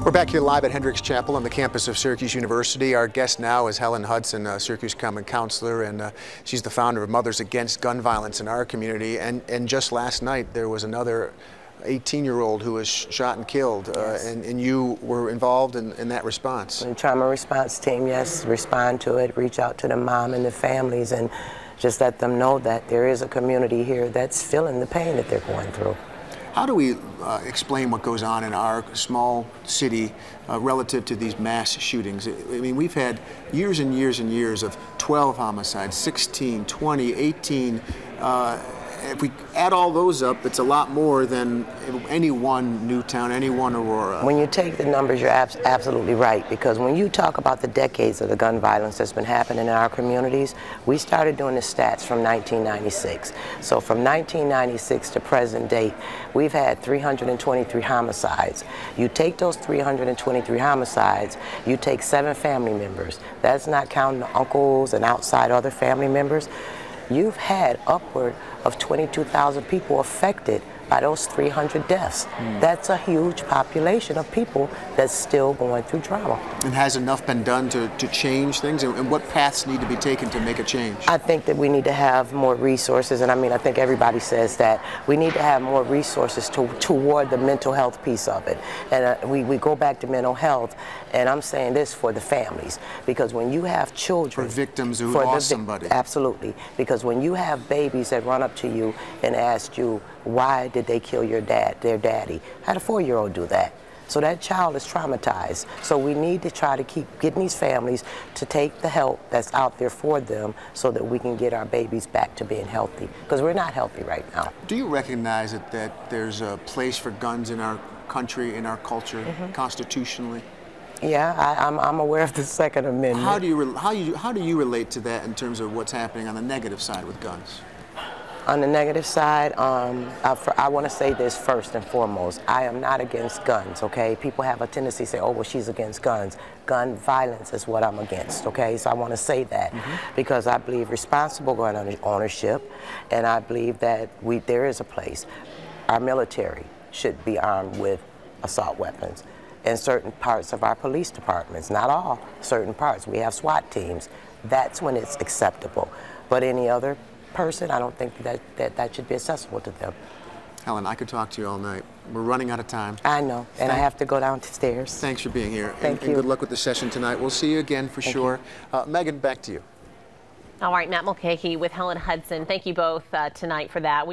We're back here live at Hendricks Chapel on the campus of Syracuse University. Our guest now is Helen Hudson, Syracuse Common Counselor, and she's the founder of Mothers Against Gun Violence in our community. And just last night there was another 18-year-old who was shot and killed, Yes. and you were involved in that response. The trauma response team, yes, respond to it, reach out to the mom and the families, and just let them know that there is a community here that's feeling the pain that they're going through. How do we explain what goes on in our small city relative to these mass shootings? I mean, we've had years and years and years of 12 homicides, 16, 20, 18. If we add all those up, it's a lot more than any one Newtown, any one Aurora. When you take the numbers, you're absolutely right, because when you talk about the decades of the gun violence that's been happening in our communities, we started doing the stats from 1996. So from 1996 to present date, we've had 323 homicides. You take those 323 homicides, you take 7 family members. That's not counting the uncles and outside other family members. You've had upward of 22,000 people affected by those 300 deaths. That's a huge population of people that's still going through trauma. And has enough been done to change things? And what paths need to be taken to make a change? I think that we need to have more resources, and I mean, I think everybody says that. We need to have more resources toward the mental health piece of it. And we go back to mental health, and I'm saying this for the families, because when you have children... For victims who lost somebody. Absolutely. Because when you have babies that run up to you and ask you, why did they kill their daddy? I had a 4-year-old do that. So that child is traumatized. So we need to try to keep getting these families to take the help that's out there for them so that we can get our babies back to being healthy, because we're not healthy right now. Do you recognize that there's a place for guns in our country, in our culture, constitutionally? Yeah, I'm aware of the Second Amendment. How do you relate to that in terms of what's happening on the negative side with guns? On the negative side, I want to say this first and foremost. I am not against guns, okay? People have a tendency to say, oh, well, she's against guns. Gun violence is what I'm against, okay? So I want to say that because I believe responsible gun ownership, and I believe that there is a place. Our military should be armed with assault weapons. In certain parts of our police departments, not all, certain parts. We have SWAT teams. That's when it's acceptable. But any other person, I don't think that should be accessible to them. Helen, I could talk to you all night. We're running out of time. I know, and I have to go downstairs. Thanks for being here. Thank you. And good luck with the session tonight. We'll see you again for sure. Megan, back to you. All right, Matt Mulcahy with Helen Hudson. Thank you both tonight for that.